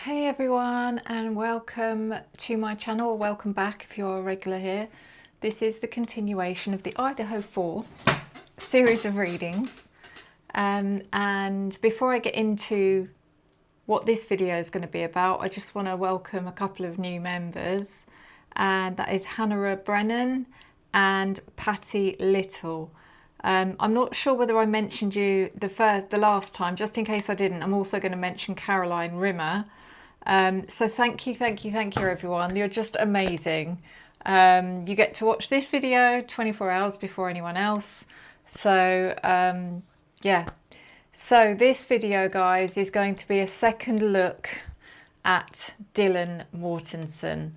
Hey everyone, and welcome to my channel. Welcome back if you're a regular here. This is the continuation of the Idaho 4 series of readings. And before I get into what this video is going to be about, I just want to welcome a couple of new members, and that is Hannah Brennan and Patty Little. I'm not sure whether I mentioned you the last time. Just in case I didn't, I'm also going to mention Caroline Rimmer. So thank you everyone. You're just amazing. You get to watch this video 24 hours before anyone else. So yeah. So this video, guys, is going to be a second look at Dylan Mortensen.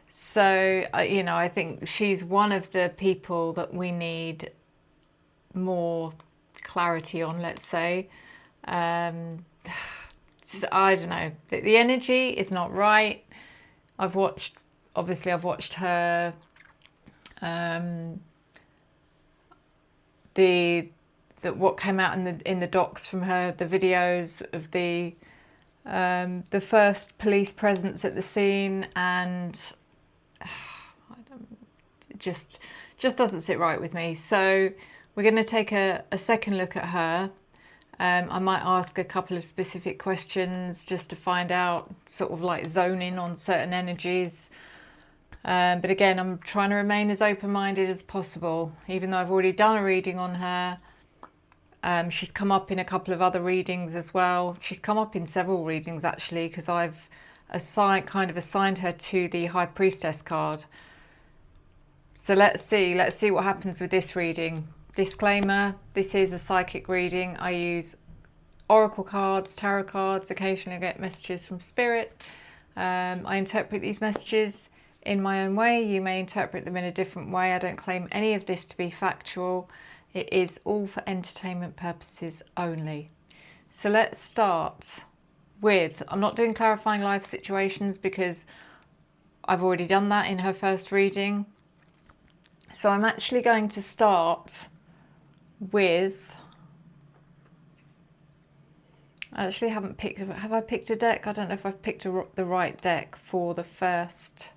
So you know, I think she's one of the people that we need more clarity on, let's say. I don't know, the energy is not right. I've watched her what came out in the docs from her, the videos of the first police presence at the scene, and it just doesn't sit right with me. So we're going to take a second look at her. I might ask a couple of specific questions just to find out, sort of like zone in on certain energies. But again, I'm trying to remain as open-minded as possible, even though I've already done a reading on her. She's come up in a couple of other readings as well. She's come up in several readings actually, because I've assigned her to the High Priestess card. So let's see what happens with this reading. Disclaimer, this is a psychic reading. I use oracle cards, tarot cards, occasionally I get messages from spirit. I interpret these messages in my own way. You may interpret them in a different way. I don't claim any of this to be factual. It is all for entertainment purposes only. So let's start with, I'm not doing clarifying life situations because I've already done that in her first reading. So I'm actually going to start with, I actually haven't picked, have I picked a deck? I don't know if I've picked the right deck for the first.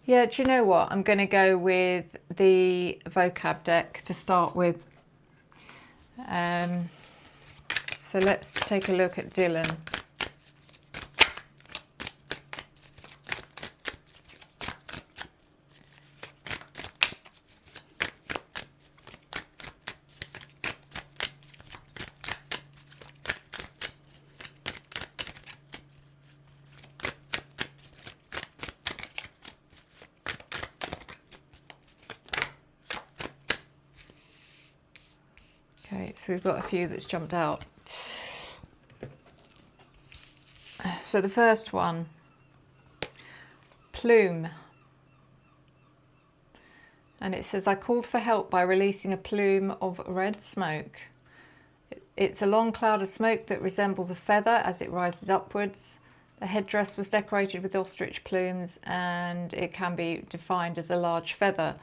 Yeah, do you know what? I'm going to go with the vocab deck to start with. So let's take a look at Dylan. Okay, so we've got a few that's jumped out. So the first one, plume. And it says, I called for help by releasing a plume of red smoke. It's a long cloud of smoke that resembles a feather as it rises upwards. The headdress was decorated with ostrich plumes, and it can be defined as a large feather.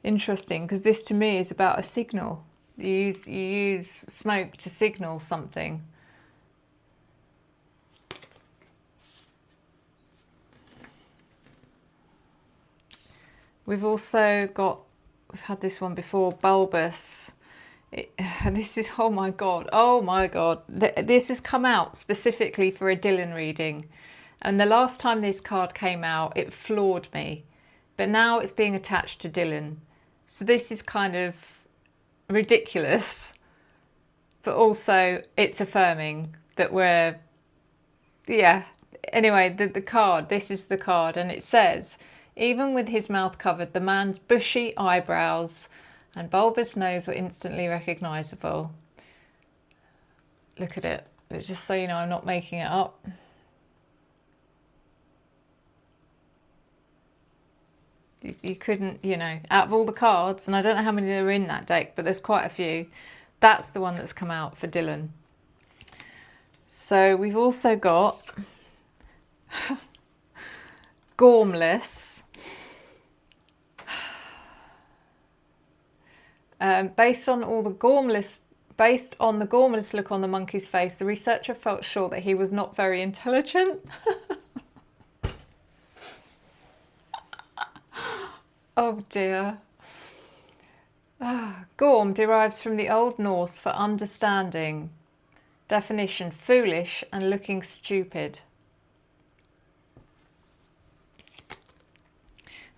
Interesting, because this to me is about a signal. You use smoke to signal something. We've had this one before, bulbous. This is, oh my God. This has come out specifically for a Dylan reading. And the last time this card came out, it floored me. But now it's being attached to Dylan. So this is kind of ridiculous, but also it's affirming that we're, yeah. Anyway, the card, this is the card, and it says, even with his mouth covered, the man's bushy eyebrows and bulbous nose were instantly recognizable. Look at it. Just so you know, I'm not making it up. You couldn't, you know, out of all the cards, and I don't know how many there are in that deck, but there's quite a few. That's the one that's come out for Dylan. So we've also got gormless. Based on all the gormless Based on the gormless look on the monkey's face, the researcher felt sure that he was not very intelligent. Oh dear. Gorm derives from the Old Norse for understanding. Definition: foolish and looking stupid.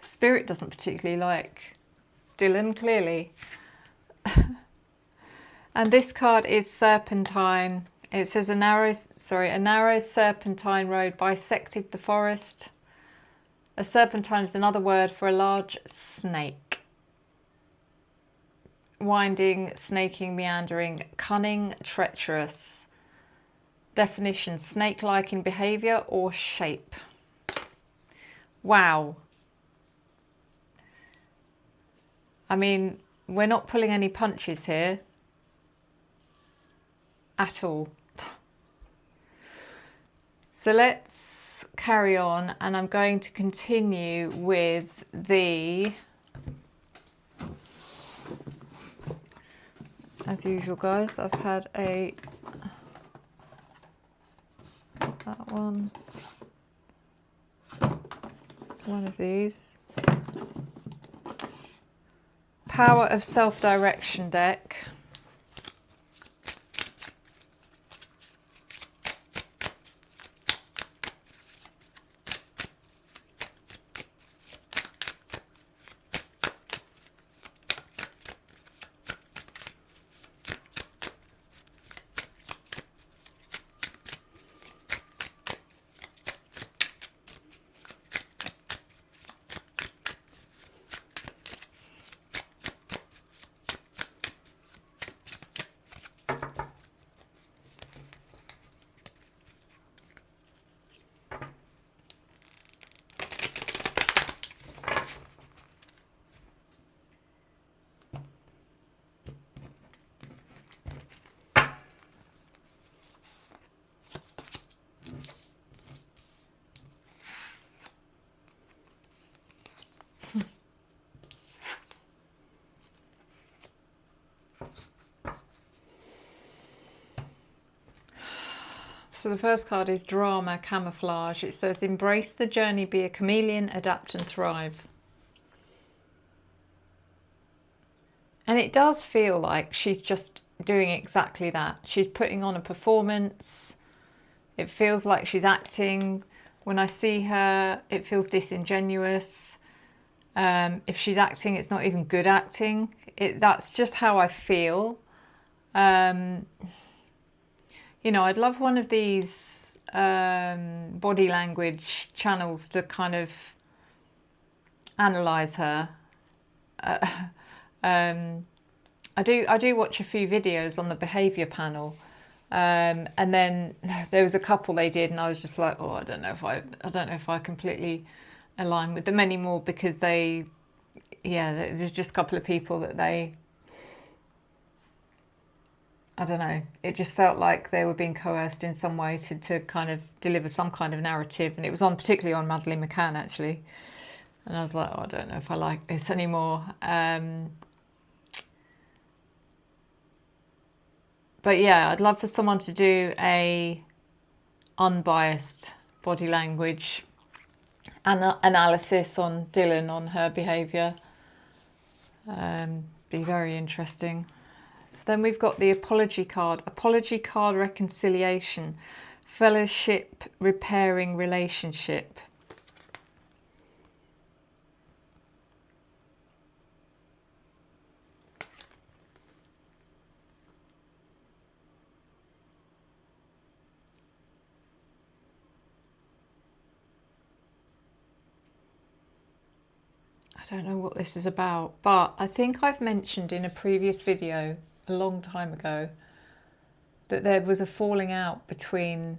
Spirit doesn't particularly like Dylan, clearly. And this card is serpentine. It says a narrow serpentine road bisected the forest. A serpentine is another word for a large snake. Winding, snaking, meandering, cunning, treacherous. Definition: snake-like in behaviour or shape. Wow. I mean, we're not pulling any punches here at all. So let's carry on, and I'm going to continue with the, as usual guys, I've had that one of these. Power of Self-Direction deck. So the first card is Drama, Camouflage. It says, embrace the journey, be a chameleon, adapt and thrive. And it does feel like she's just doing exactly that. She's putting on a performance. It feels like she's acting. When I see her, it feels disingenuous. If she's acting, it's not even good acting. That's just how I feel. You know, I'd love one of these body language channels to kind of analyse her. I do watch a few videos on the behaviour panel, and then there was a couple they did, and I was just like, oh, I don't know if I completely align with them anymore, because there's just a couple of people that I don't know, it just felt like they were being coerced in some way to kind of deliver some kind of narrative. And it was particularly on Madeleine McCann, actually. And I was like, oh, I don't know if I like this anymore. But yeah, I'd love for someone to do a unbiased body language analysis on Dylan, on her behaviour. Be very interesting. So then we've got the apology card, reconciliation, fellowship, repairing relationship. I don't know what this is about, but I think I've mentioned in a previous video a long time ago that there was a falling out between,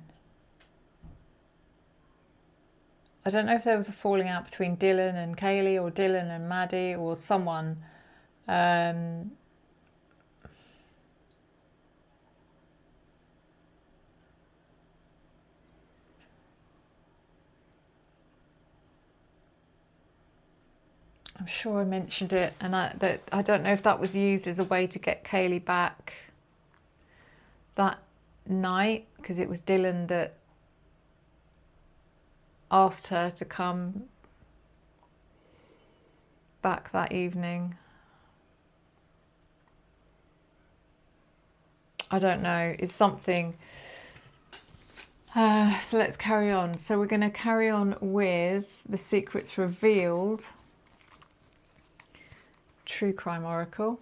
I don't know if there was a falling out between Dylan and Kaylee, or Dylan and Maddie, or someone. I'm sure I mentioned it, and I don't know if that was used as a way to get Kaylee back. that night, because it was Dylan that asked her to come back that evening. I don't know, it's something. So let's carry on. So we're going to carry on with the secrets revealed. True Crime Oracle.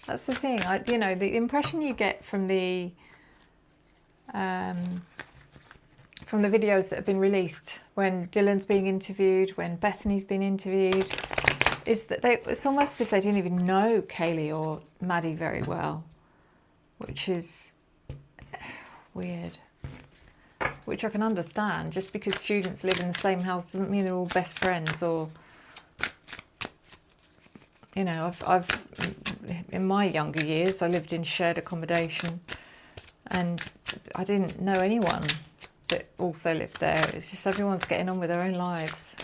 That's the thing, you know, the impression you get from the videos that have been released when Dylan's being interviewed, when Bethany's been interviewed, is that it's almost as if they didn't even know Kaylee or Maddie very well, which is weird. Which I can understand. Just because students live in the same house doesn't mean they're all best friends, or, you know, I've in my younger years, I lived in shared accommodation and I didn't know anyone that also lived there. It's just everyone's getting on with their own lives.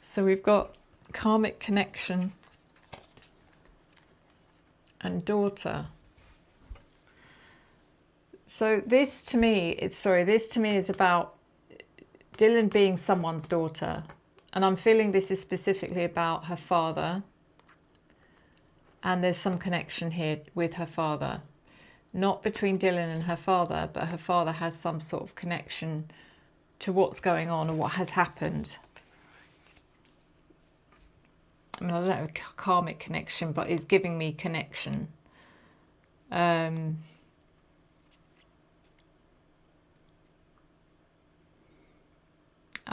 So we've got karmic connection and daughter. So this to me, this to me is about Dylan being someone's daughter. And I'm feeling this is specifically about her father. And there's some connection here with her father. Not between Dylan and her father, but her father has some sort of connection to what's going on or what has happened. I mean, I don't know, karmic connection, but is giving me connection. I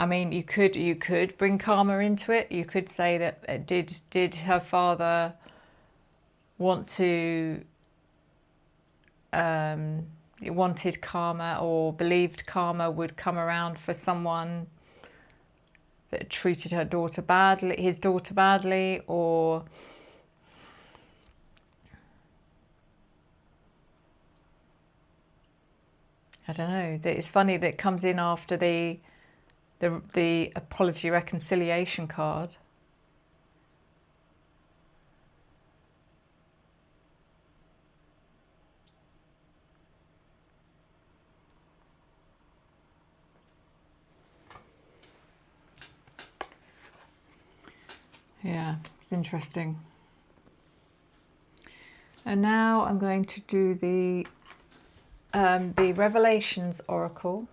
mean, you could bring karma into it. You could say that did her father want to wanted karma, or believed karma would come around for someone that treated her daughter badly, his daughter badly, or I don't know. It's funny that it comes in after the apology reconciliation card. Yeah, it's interesting. And now I'm going to do the Revelations Oracle.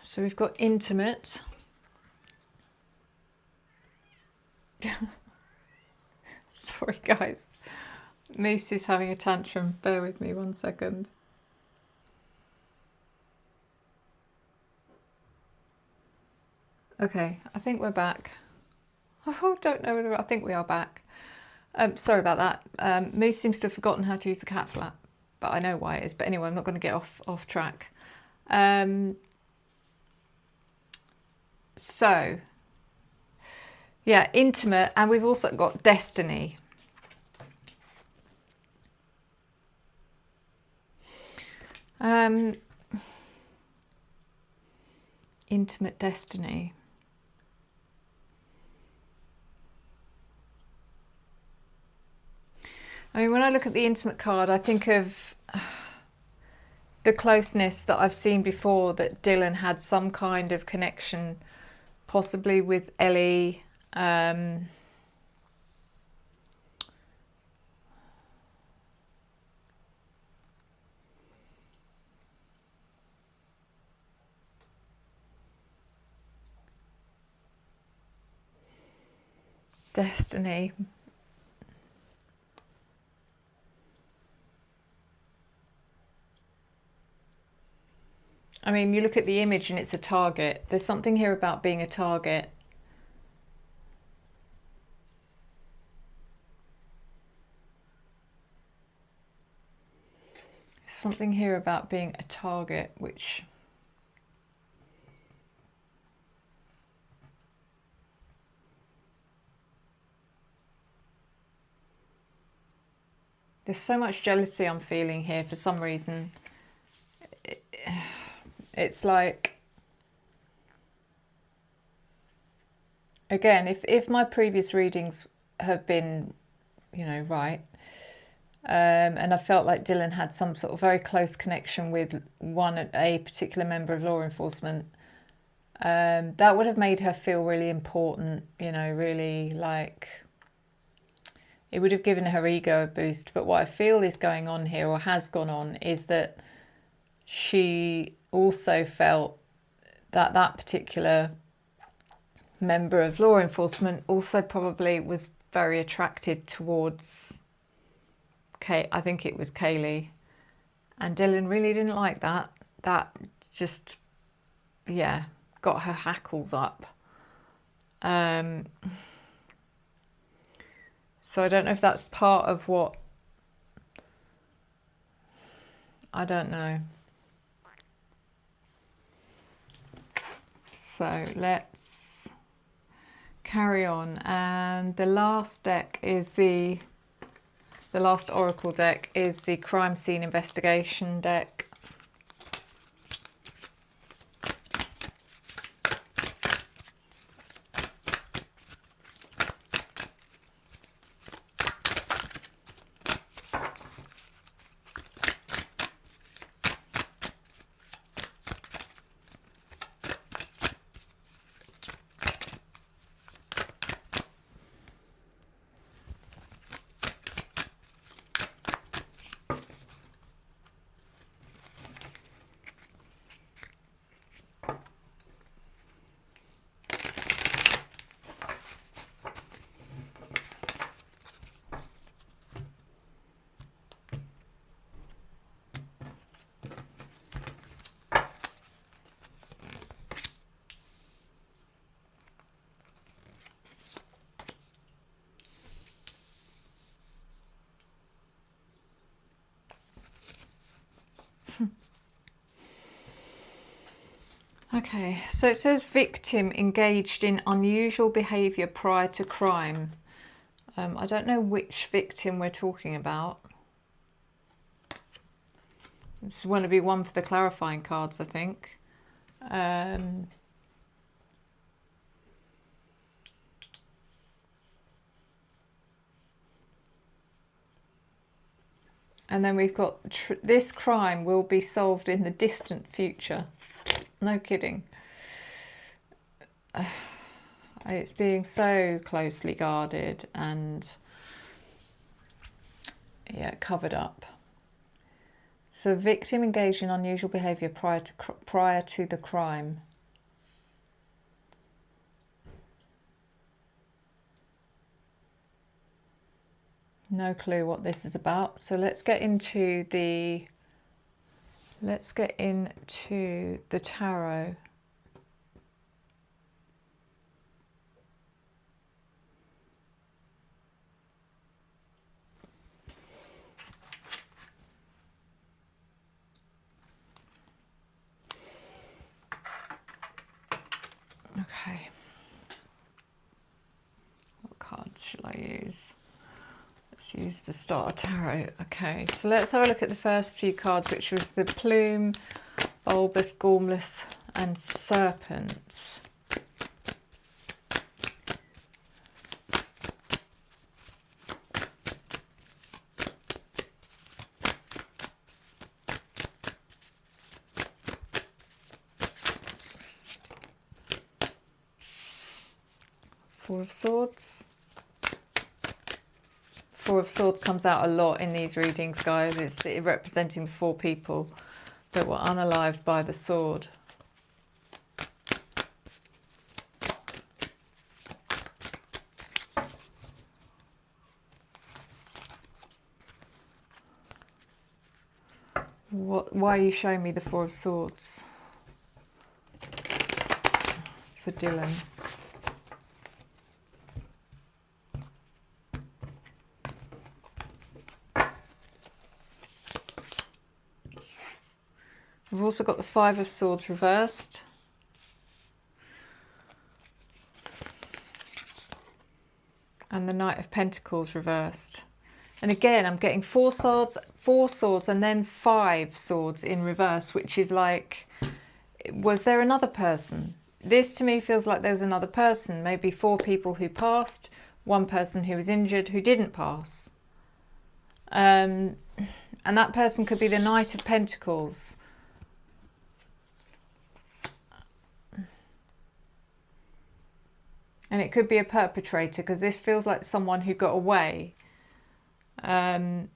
So we've got intimate. Sorry guys, Moose is having a tantrum. Bear with me 1 second. Okay, I think we're back. Oh, don't know whether I think we are back. Sorry about that. Moose seems to have forgotten how to use the cat flap, but I know why it is. But anyway, I'm not going to get off track. So, yeah, intimate, and we've also got destiny. Intimate destiny. I mean, when I look at the intimate card, I think of the closeness that I've seen before, that Dylan had some kind of connection, possibly with Ellie. Destiny. I mean, you look at the image and it's a target. There's something here about being a target. Something here about being a target, which... There's so much jealousy I'm feeling here for some reason. It's like, again, if my previous readings have been, you know, right, and I felt like Dylan had some sort of very close connection with a particular member of law enforcement, that would have made her feel really important, you know, really like... It would have given her ego a boost. But what I feel is going on here, or has gone on, is that she also felt that that particular member of law enforcement also probably was very attracted towards I think it was Kaylee. And Dylan really didn't like that. That just, yeah, got her hackles up. So I don't know if that's part of what... I don't know. So let's carry on. And the last deck is the last oracle deck is the crime scene investigation deck. Okay, so it says victim engaged in unusual behaviour prior to crime. I don't know which victim we're talking about. This is going to be one for the clarifying cards, I think. And then we've got this crime will be solved in the distant future. No kidding. It's being so closely guarded and, yeah, covered up. So victim engaged in unusual behaviour prior to the crime. No clue what this is about. So let's get into the tarot. Okay. What cards shall I use? Let's use the Star Tarot. Okay, so let's have a look at the first few cards, which was the Plume, Bulbous, Gormless, and Serpents. Four of Swords. Four of Swords comes out a lot in these readings, guys. It's representing the four people that were unalived by the sword. Why are you showing me the Four of Swords for Dylan? We've also got the Five of Swords reversed. And the Knight of Pentacles reversed. And again, I'm getting four swords, and then 5 swords in reverse, which is like, was there another person? This to me feels like there was another person, maybe 4 people who passed, 1 person who was injured who didn't pass. And that person could be the Knight of Pentacles. And it could be a perpetrator, because this feels like someone who got away. But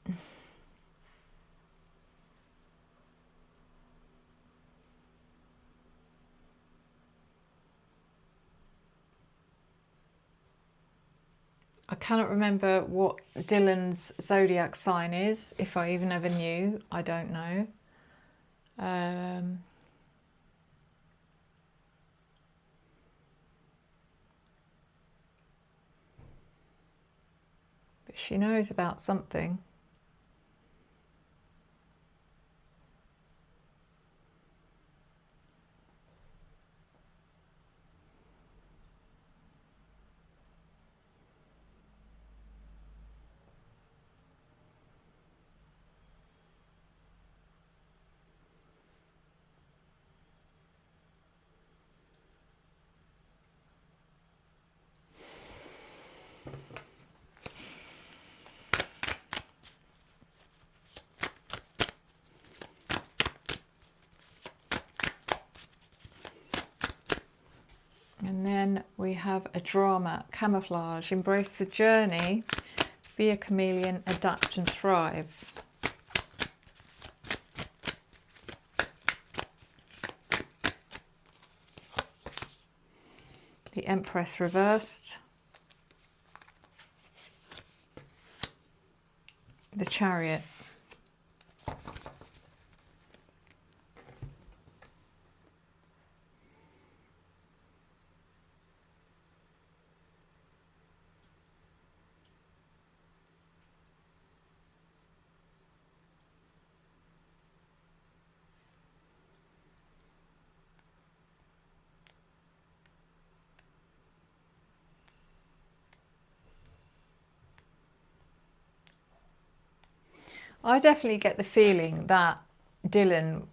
I cannot remember what Dylan's zodiac sign is, if I even ever knew. I don't know. But she knows about something. And then we have a drama, camouflage, embrace the journey, be a chameleon, adapt and thrive. The Empress reversed. The Chariot. I definitely get the feeling that Dylan,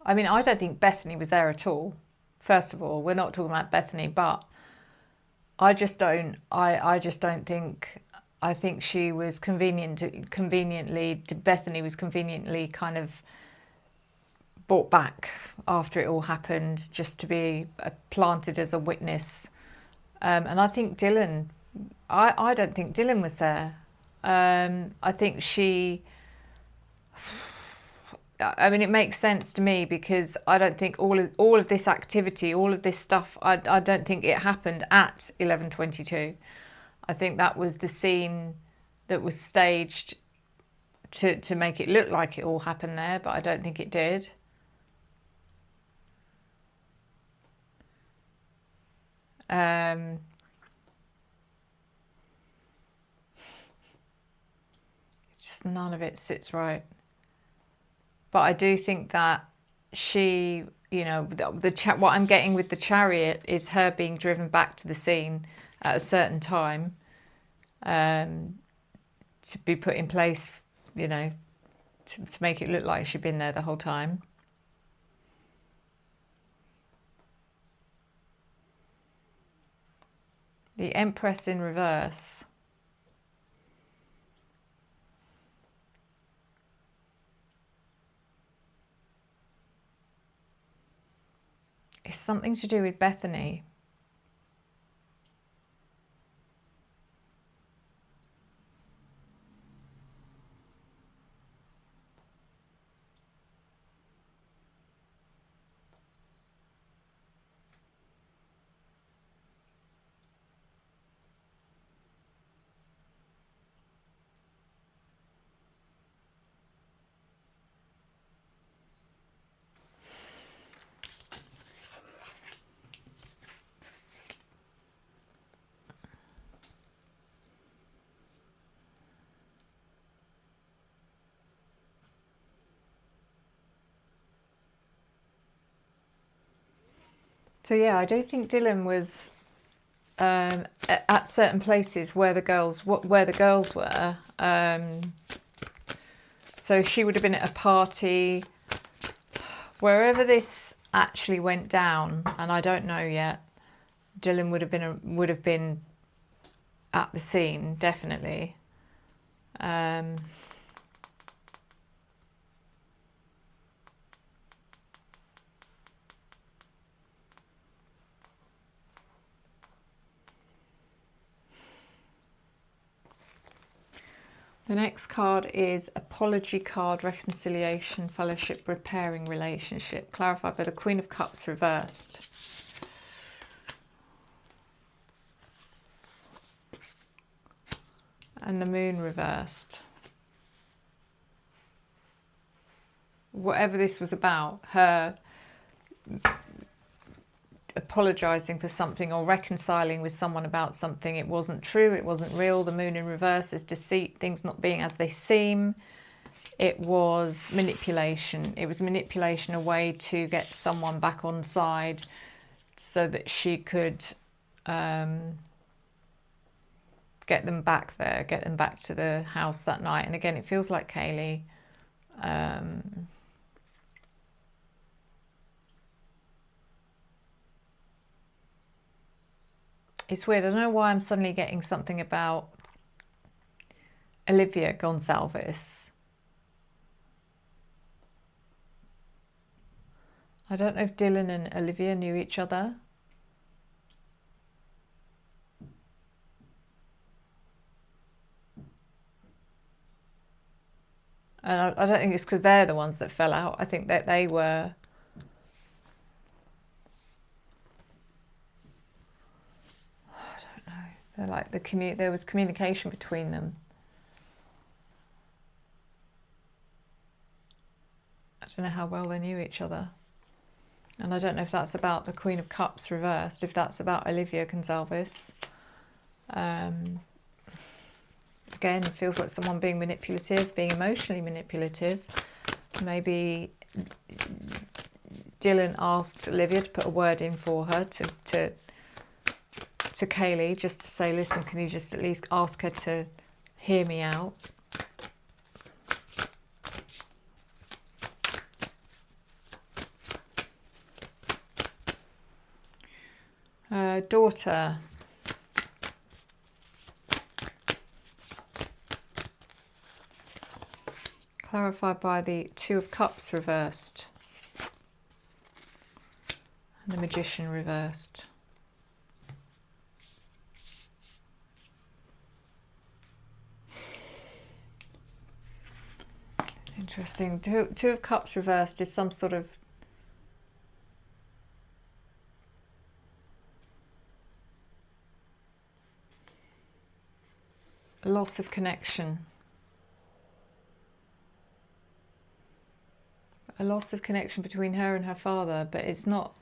I mean, I don't think Bethany was there at all. First of all, we're not talking about Bethany, but I just don't think, I think she was conveniently, Bethany was conveniently kind of brought back after it all happened, just to be planted as a witness. And I think Dylan, I don't think Dylan was there. I think she, I mean, it makes sense to me, because I don't think all of this activity, all of this stuff, I don't think it happened at 11:22. I think that was the scene that was staged to make it look like it all happened there, but I don't think it did. Just none of it sits right. But I do think that she, you know, what I'm getting with the Chariot is her being driven back to the scene at a certain time, to be put in place, you know, to make it look like she'd been there the whole time. The Empress in reverse. It's something to do with Bethany. So yeah, I don't think Dylan was at certain places where the girls were. So she would have been at a party, wherever this actually went down, and I don't know yet. Dylan would have been at the scene, definitely. The next card is Apology card, Reconciliation, Fellowship, Repairing Relationship, clarified by the Queen of Cups reversed. And the Moon reversed. Whatever this was about, her apologising for something or reconciling with someone about something, it wasn't true, it wasn't real. The Moon in reverse is deceit, things not being as they seem. It was manipulation. It was manipulation, a way to get someone back on side so that she could get them back there, get them back to the house that night. And again, it feels like Kaylee. It's weird. I don't know why I'm suddenly getting something about Olivia Gonsalves. I don't know if Dylan and Olivia knew each other. And I don't think it's because they're the ones that fell out. I think that they were... I don't know. They're like there was communication between them. I don't know how well they knew each other. And I don't know if that's about the Queen of Cups reversed, if that's about Olivia Gonsalves. Again, it feels like someone being manipulative, being emotionally manipulative. Maybe Dylan asked Olivia to put a word in for her to Kaylee, just to say, listen, can you just at least ask her to hear me out? Daughter. Clarified by the Two of Cups reversed. And the Magician reversed. It's interesting. Two of Cups reversed is some sort of loss of connection. A loss of connection between her and her father, but it's not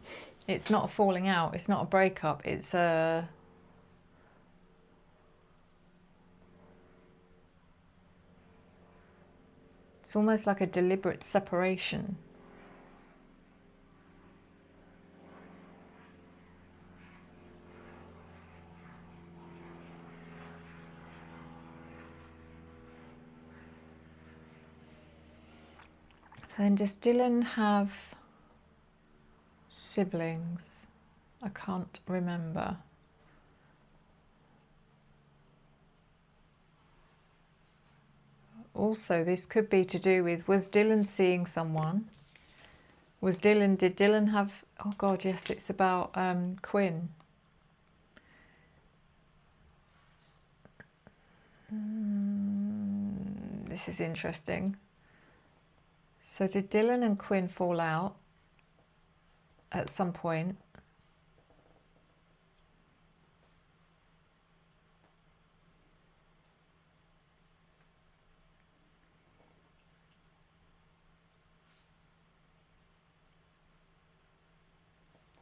a falling out, it's not a breakup, it's almost like a deliberate separation. then does Dylan have siblings? I can't remember. Also, this could be to do with, was Dylan seeing someone? Did Dylan have, oh God, yes, it's about Quinn. This is interesting. So did Dylan and Quinn fall out at some point?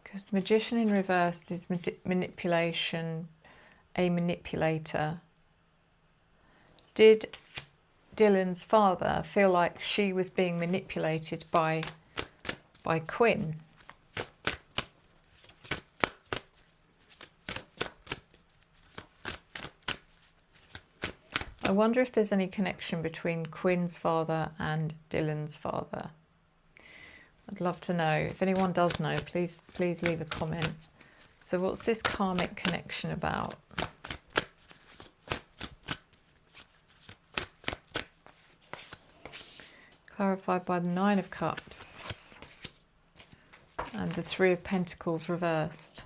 Because the magician in reverse is manipulation, a manipulator. Did Dylan's father feel like she was being manipulated by Quinn? I wonder if there's any connection between Quinn's father and Dylan's father. I'd love to know. If anyone does know, please leave a comment. So what's this karmic connection about? Clarified by the Nine of Cups and the Three of Pentacles reversed.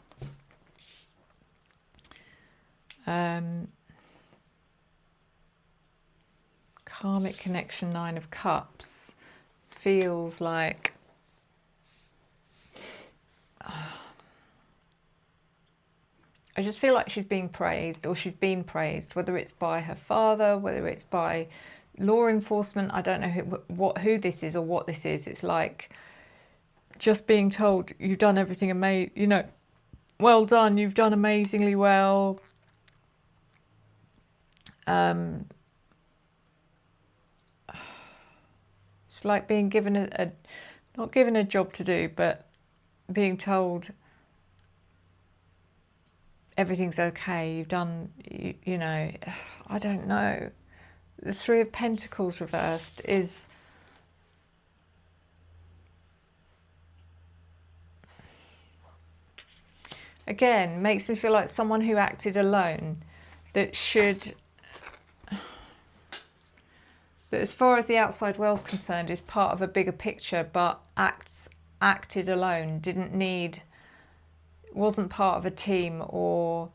Karmic connection, Nine of Cups, feels like I just feel like she's being praised, or she's been praised, whether it's by her father, whether it's by law enforcement. I don't know who this is or what this is. It's like just being told you've done everything amazing, you know, well done, you've done amazingly well. It's like being given not given a job to do, but being told everything's okay, you've done, you know, I don't know. The Three of Pentacles reversed is again, makes me feel like someone who acted alone, that as far as the outside world's concerned is part of a bigger picture, but acted alone, wasn't part of a team, or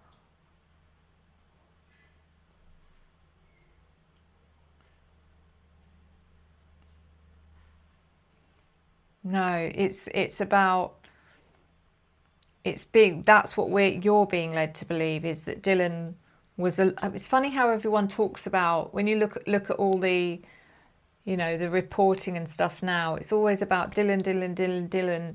no, it's about, that's what you're being led to believe, is that Dylan was it's funny how everyone talks about, when you look at all the, you know, the reporting and stuff now, it's always about Dylan.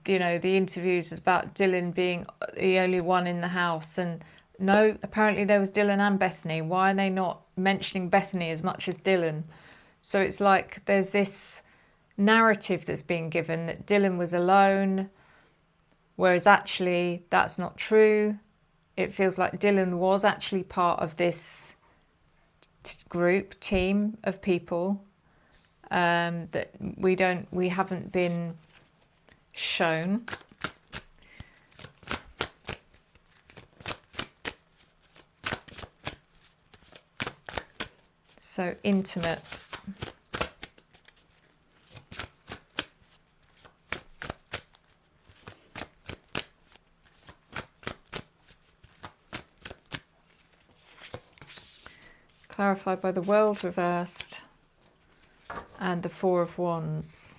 You know, the interviews is about Dylan being the only one in the house, and no, apparently there was Dylan and Bethany. Why are they not mentioning Bethany as much as Dylan? So it's like there's this narrative that's being given that Dylan was alone, whereas actually that's not true. It feels like Dylan was actually part of this team of people that we haven't been shown. So intimate. Clarified by the World reversed and the Four of Wands.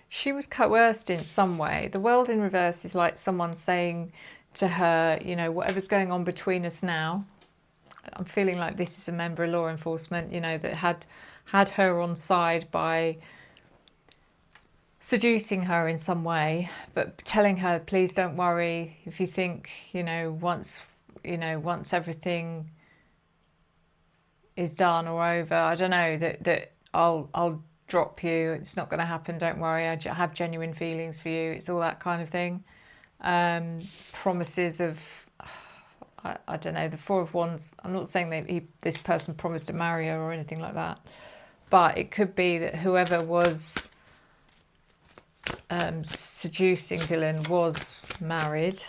She was coerced in some way. The World in reverse is like someone saying to her, you know, whatever's going on between us now. I'm feeling like this is a member of law enforcement, you know, that had her on side by seducing her in some way, but telling her, please don't worry. If you think, once everything is done or over, I don't know, that I'll drop you. It's not going to happen. Don't worry. I have genuine feelings for you. It's all that kind of thing. Promises of, I don't know, the Four of Wands. I'm not saying that this person promised to marry her or anything like that, but it could be that whoever was seducing Dylan was married.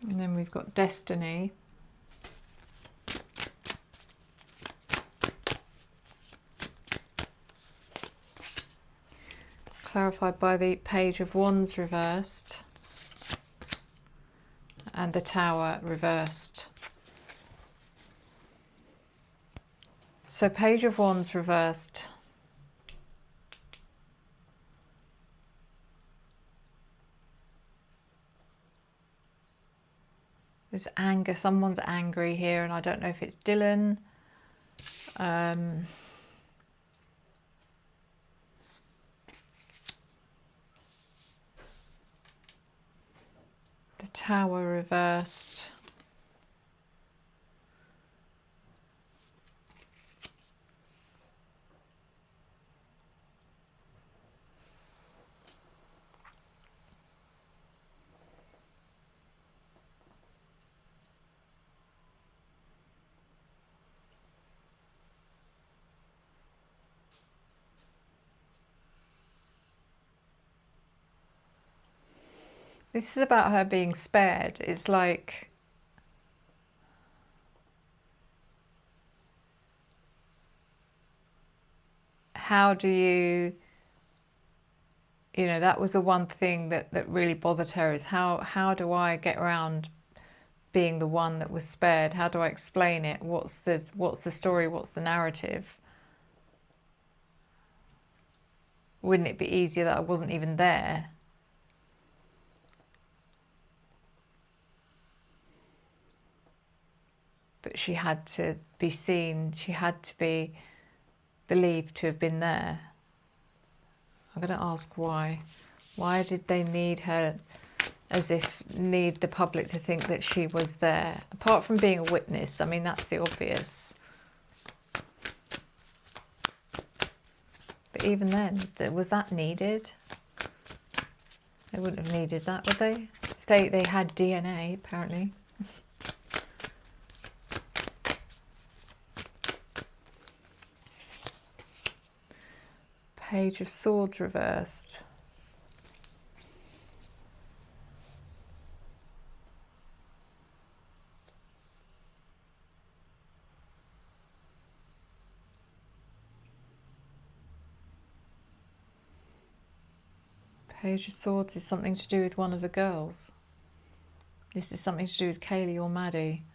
And then we've got destiny. Clarified by the Page of Wands reversed and the Tower reversed. So Page of Wands reversed. There's anger, someone's angry here, and I don't know if it's Dylan. The Tower reversed. This is about her being spared. It's like, how do you, that was the one thing that really bothered her, is how do I get around being the one that was spared? How do I explain it? What's the story? What's the narrative? Wouldn't it be easier that I wasn't even there? But she had to be seen, she had to be believed to have been there. I'm going to ask why. Why did they need her, need the public to think that she was there? Apart from being a witness, I mean, that's the obvious. But even then, was that needed? They wouldn't have needed that, would they? They had DNA, apparently. Page of Swords reversed. Page of Swords is something to do with one of the girls. This is something to do with Kaylee or Maddie.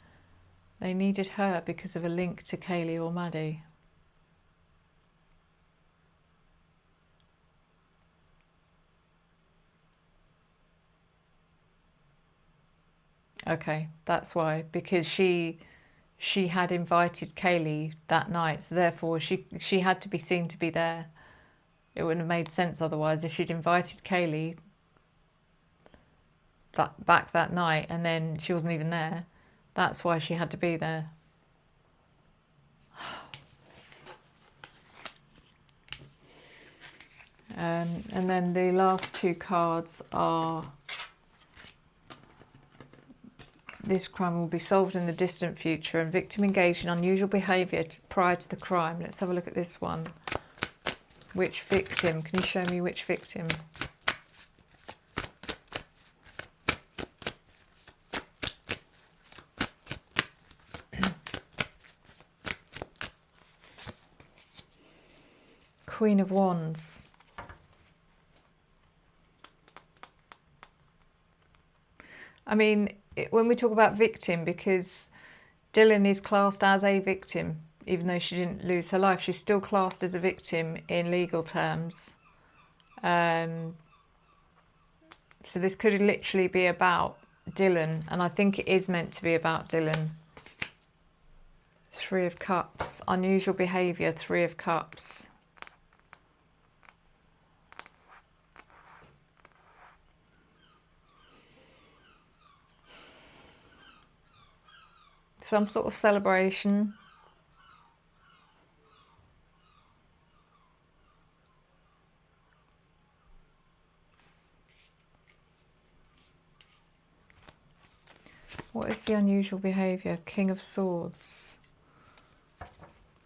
They needed her because of a link to Kaylee or Maddie. Okay, that's why, because she had invited Kaylee that night, so therefore she had to be seen to be there. It wouldn't have made sense otherwise if she'd invited Kaylee back that night and then she wasn't even there. That's why she had to be there. And then the last two cards are: this crime will be solved in the distant future, and victim engaged in unusual behaviour prior to the crime. Let's have a look at this one. Which victim? Can you show me which victim? Queen of Wands. I mean, when we talk about victim, because Dylan is classed as a victim, even though she didn't lose her life, she's still classed as a victim in legal terms. So this could literally be about Dylan, and I think it is meant to be about Dylan. Three of Cups, unusual behaviour, Three of Cups. Some sort of celebration. What is the unusual behaviour? King of Swords.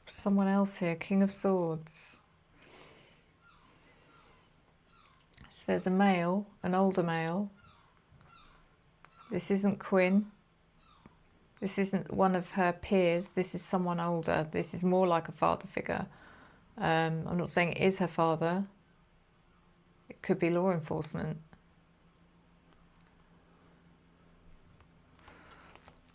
Someone else here, King of Swords. So there's a male, an older male. This isn't Quinn. This isn't one of her peers. This is someone older. This is more like a father figure. I'm not saying it is her father. It could be law enforcement.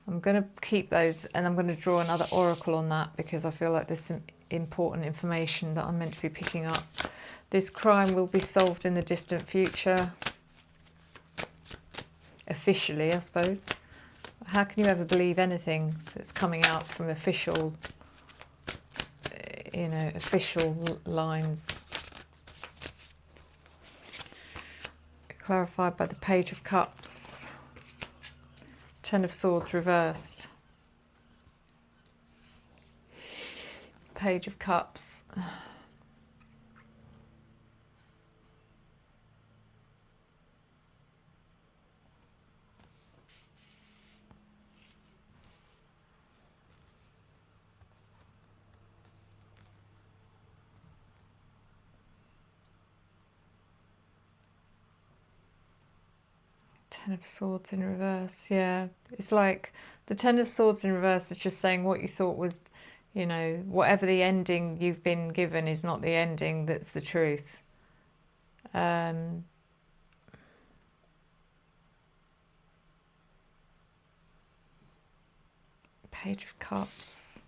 I'm going to keep those, and I'm going to draw another oracle on that because I feel like there's some important information that I'm meant to be picking up. This crime will be solved in the distant future. Officially, I suppose. How can you ever believe anything that's coming out from official, official lines? Clarified by the Page of Cups. Ten of Swords reversed. Page of Cups. Ten of Swords in reverse, yeah. It's like the Ten of Swords in reverse is just saying what you thought was, whatever the ending you've been given is not the ending that's the truth. Page of Cups.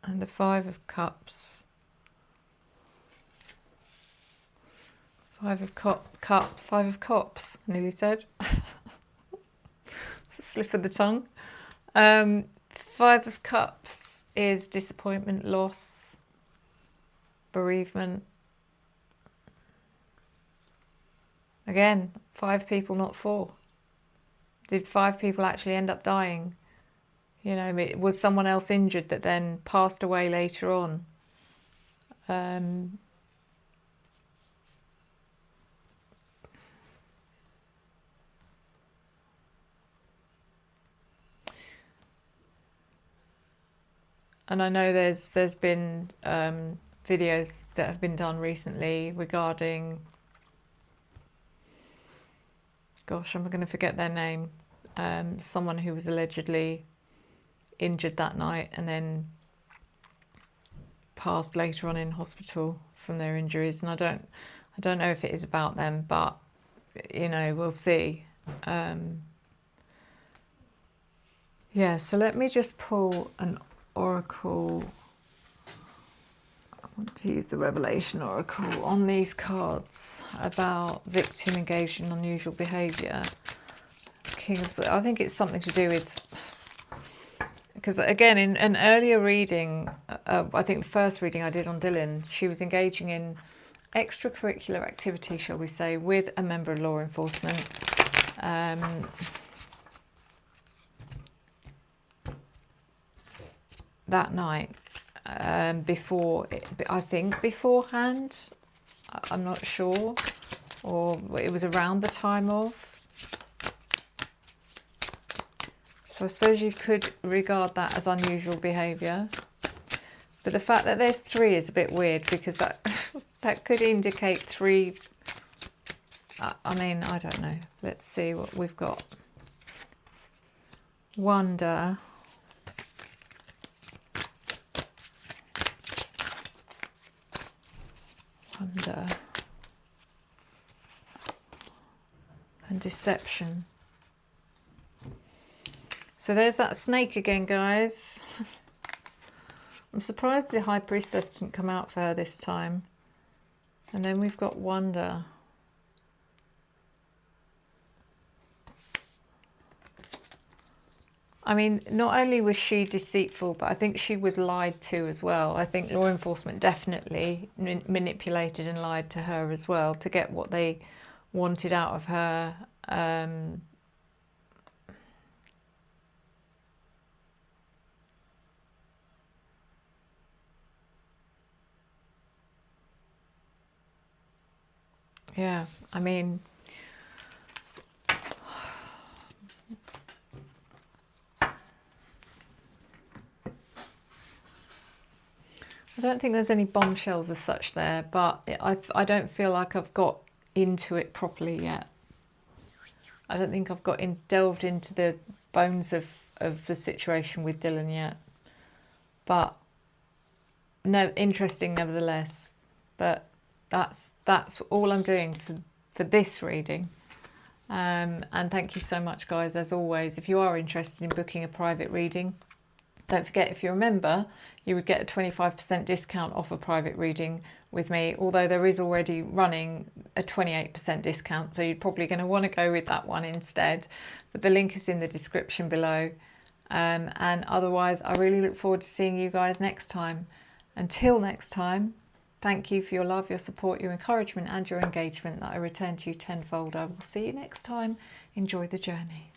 And the Five of Cups. Five of Cups, I nearly said. It's a slip of the tongue. Five of Cups is disappointment, loss, bereavement. Again, 5 people, not 4. Did 5 people actually end up dying? Was someone else injured that then passed away later on? And I know there's been videos that have been done recently regarding, gosh, I'm going to forget their name, someone who was allegedly injured that night and then passed later on in hospital from their injuries, and I don't know if it is about them, but we'll see. Yeah, so let me just pull an oracle. I want to use the Revelation Oracle on these cards about victim engaged in unusual behaviour. King of Swords. I think it's something to do with, because again, in an earlier reading, I think the first reading I did on Dylan, she was engaging in extracurricular activity, shall we say, with a member of law enforcement. That night, I think beforehand, I'm not sure, or it was around the time of. So I suppose you could regard that as unusual behaviour. But the fact that there's 3 is a bit weird, because that that could indicate 3. I mean, I don't know. Let's see what we've got. Wonder. and deception. So there's that snake again, guys. I'm surprised the High Priestess didn't come out for her this time. And then we've got wonder. I mean, not only was she deceitful, but I think she was lied to as well. I think law enforcement definitely manipulated and lied to her as well to get what they wanted out of her. Yeah, I mean, I don't think there's any bombshells as such there, but I don't feel like I've got into it properly yet. I don't think I've delved into the bones of the situation with Dylan yet. But no, interesting nevertheless. But that's all I'm doing for this reading. And thank you so much, guys, as always. If you are interested in booking a private reading, don't forget, if you're a member, you would get a 25% discount off a private reading with me, although there is already running a 28% discount, so you're probably going to want to go with that one instead. But the link is in the description below. And otherwise, I really look forward to seeing you guys next time. Until next time, thank you for your love, your support, your encouragement and your engagement that I return to you tenfold. I will see you next time. Enjoy the journey.